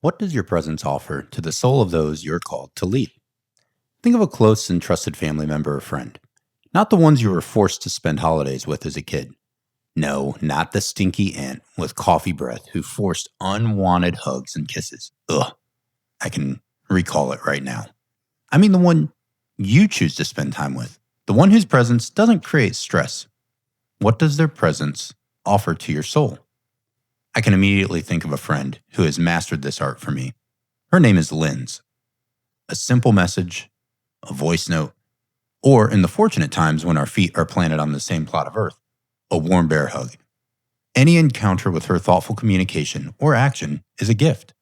What does your presence offer to the soul of those you're called to lead? Think of a close and trusted family member or friend. Not the ones you were forced to spend holidays with as a kid. No, not the stinky aunt with coffee breath who forced unwanted hugs and kisses. Ugh, I can recall it right now. I mean the one you choose to spend time with. The one whose presence doesn't create stress. What does their presence offer to your soul? I can immediately think of a friend who has mastered this art for me. Her name is Linz. A simple message, a voice note, or in the fortunate times when our feet are planted on the same plot of earth, a warm bear hug. Any encounter with her thoughtful communication or action is a gift.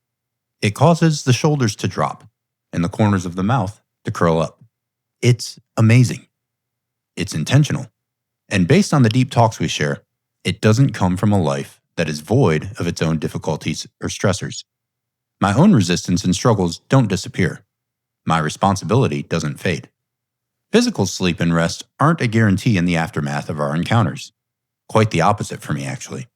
It causes the shoulders to drop and the corners of the mouth to curl up. It's amazing. It's intentional. And based on the deep talks we share, it doesn't come from a life that is void of its own difficulties or stressors. My own resistance and struggles don't disappear. My responsibility doesn't fade. Physical sleep and rest aren't a guarantee in the aftermath of our encounters. Quite the opposite for me, actually.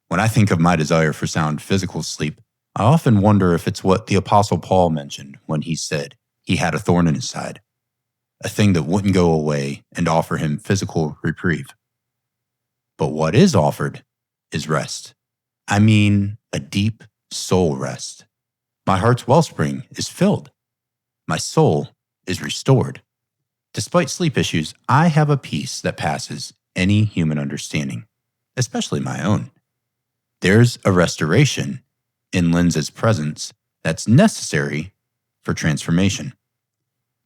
When I think of my desire for sound physical sleep, I often wonder if it's what the Apostle Paul mentioned when he said he had a thorn in his side, a thing that wouldn't go away and offer him physical reprieve. But what is offered is rest. I mean, a deep soul rest. My heart's wellspring is filled. My soul is restored. Despite sleep issues, I have a peace that passes any human understanding, especially my own. There's a restoration in Linz's presence that's necessary for transformation.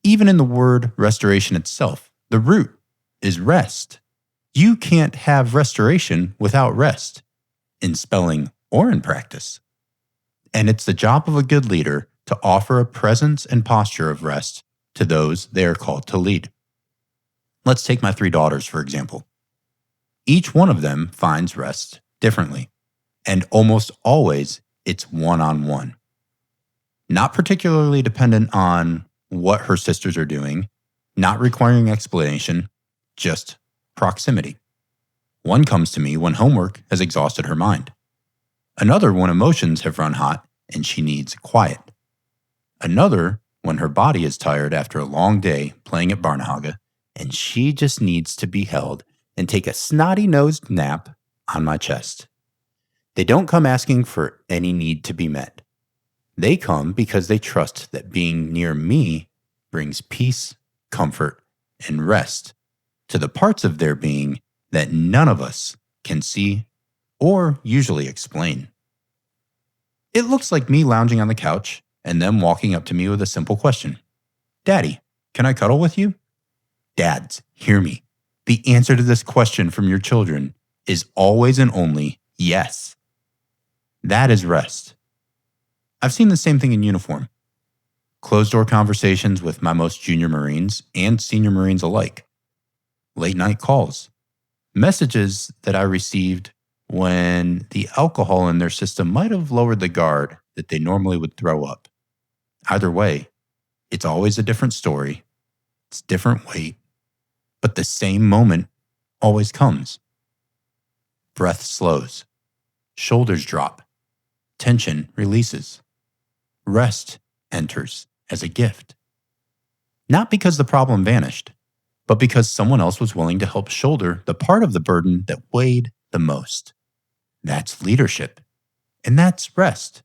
Even in the word restoration itself, the root is rest. You can't have restoration without rest, in spelling or in practice. And it's the job of a good leader to offer a presence and posture of rest to those they are called to lead. Let's take my 3 daughters, for example. Each one of them finds rest differently, and almost always it's one-on-one. Not particularly dependent on what her sisters are doing, not requiring explanation, just proximity. One comes to me when homework has exhausted her mind. Another when emotions have run hot and she needs quiet. Another when her body is tired after a long day playing at Barnehage and she just needs to be held and take a snotty-nosed nap on my chest. They don't come asking for any need to be met. They come because they trust that being near me brings peace, comfort, and rest to the parts of their being that none of us can see or usually explain. It looks like me lounging on the couch and them walking up to me with a simple question. Daddy, can I cuddle with you? Dads, hear me. The answer to this question from your children is always and only yes. That is rest. I've seen the same thing in uniform. Closed-door conversations with my most junior Marines and senior Marines alike. Late-night calls. Messages that I received when the alcohol in their system might have lowered the guard that they normally would throw up. Either way, it's always a different story. It's different weight. But the same moment always comes. Breath slows. Shoulders drop. Tension releases. Rest enters as a gift. Not because the problem vanished, but because someone else was willing to help shoulder the part of the burden that weighed the most. That's leadership. And that's rest.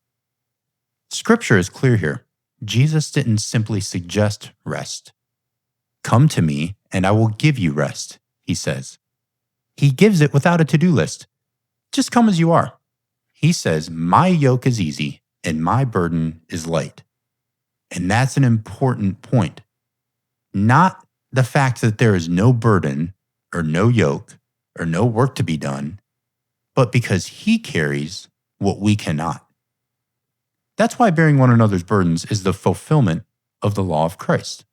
Scripture is clear here. Jesus didn't simply suggest rest. Come to me and I will give you rest, he says. He gives it without a to-do list. Just come as you are. He says, my yoke is easy and my burden is light. And that's an important point. Not the fact that there is no burden or no yoke or no work to be done, but because he carries what we cannot. That's why bearing one another's burdens is the fulfillment of the law of Christ.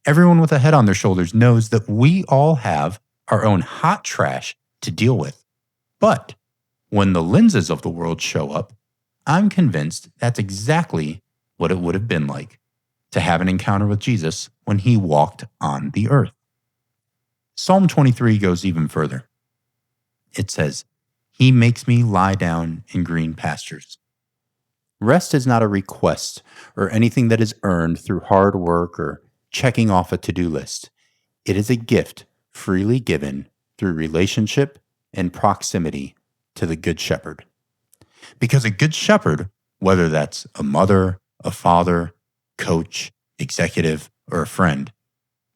Everyone with a head on their shoulders knows that we all have our own hot trash to deal with. But when the lenses of the world show up, I'm convinced that's exactly what it would have been like to have an encounter with Jesus when he walked on the earth. Psalm 23 goes even further. It says, he makes me lie down in green pastures. Rest is not a request or anything that is earned through hard work or checking off a to do list. It is a gift freely given through relationship and proximity to the Good Shepherd. Because a Good Shepherd, whether that's a mother, a father, coach, executive, or a friend,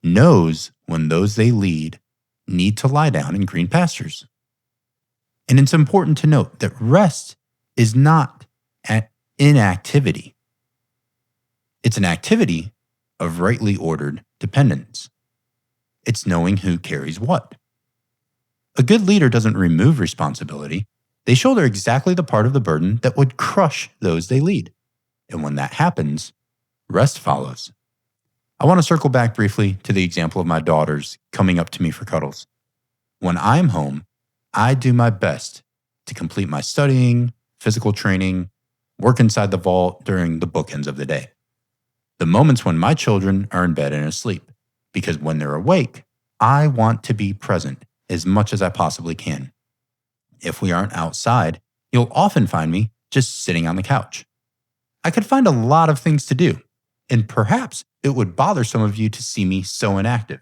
knows when those they lead need to lie down in green pastures. And it's important to note that rest is not an inactivity. It's an activity of rightly ordered dependence. It's knowing who carries what. A good leader doesn't remove responsibility. They shoulder exactly the part of the burden that would crush those they lead. And when that happens, rest follows. I want to circle back briefly to the example of my daughters coming up to me for cuddles. When I'm home, I do my best to complete my studying, physical training, work inside the vault during the bookends of the day. The moments when my children are in bed and asleep, because when they're awake, I want to be present as much as I possibly can. If we aren't outside, you'll often find me just sitting on the couch. I could find a lot of things to do, and perhaps it would bother some of you to see me so inactive.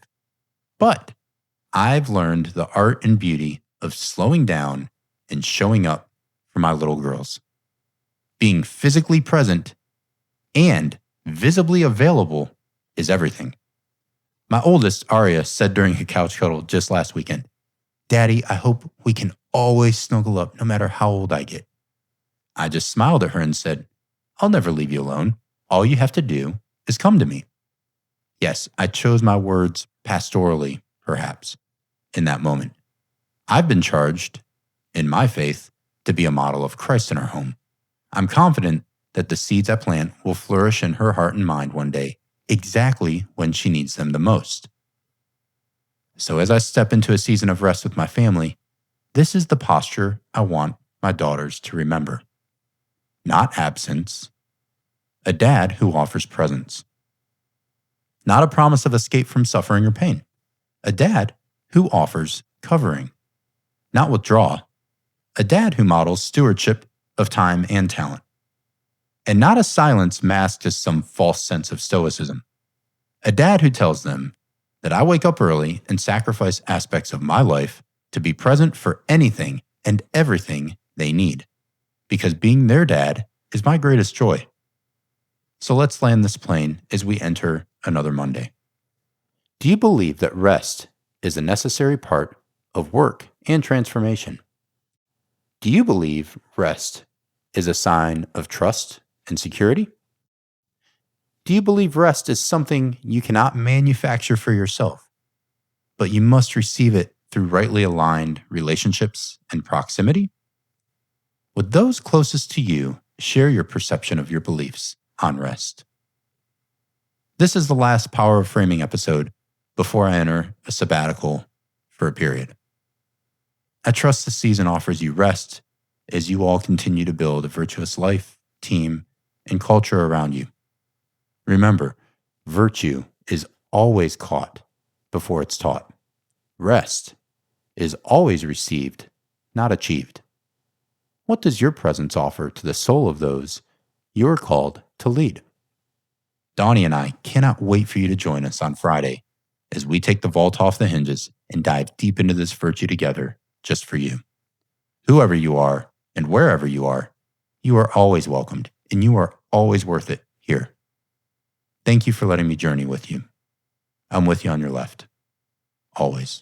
But I've learned the art and beauty of slowing down and showing up for my little girls. Being physically present and visibly available is everything. My oldest, Aria, said during a couch cuddle just last weekend, "Daddy, I hope we can always snuggle up no matter how old I get." I just smiled at her and said, "I'll never leave you alone. All you have to do is come to me." Yes, I chose my words pastorally, perhaps, in that moment. I've been charged, in my faith, to be a model of Christ in our home. I'm confident that the seeds I plant will flourish in her heart and mind one day, exactly when she needs them the most. So as I step into a season of rest with my family, this is the posture I want my daughters to remember. Not absence. A dad who offers presence. Not a promise of escape from suffering or pain. A dad who offers covering. Not withdraw. A dad who models stewardship of time and talent. And not a silence masked as some false sense of stoicism. A dad who tells them that I wake up early and sacrifice aspects of my life to be present for anything and everything they need. Because being their dad is my greatest joy. So let's land this plane as we enter another Monday. Do you believe that rest is a necessary part of work and transformation? Do you believe rest is a sign of trust and security? Do you believe rest is something you cannot manufacture for yourself, but you must receive it through rightly aligned relationships and proximity? Would those closest to you share your perception of your beliefs on rest? This is the last Power of Framing episode before I enter a sabbatical for a period. I trust this season offers you rest as you all continue to build a virtuous life, team, and culture around you. Remember, virtue is always caught before it's taught. Rest is always received, not achieved. What does your presence offer to the soul of those you're called to lead? Donnie and I cannot wait for you to join us on Friday as we take the vault off the hinges and dive deep into this virtue together just for you. Whoever you are and wherever you are always welcomed and you are always worth it here. Thank you for letting me journey with you. I'm with you on your left. Always.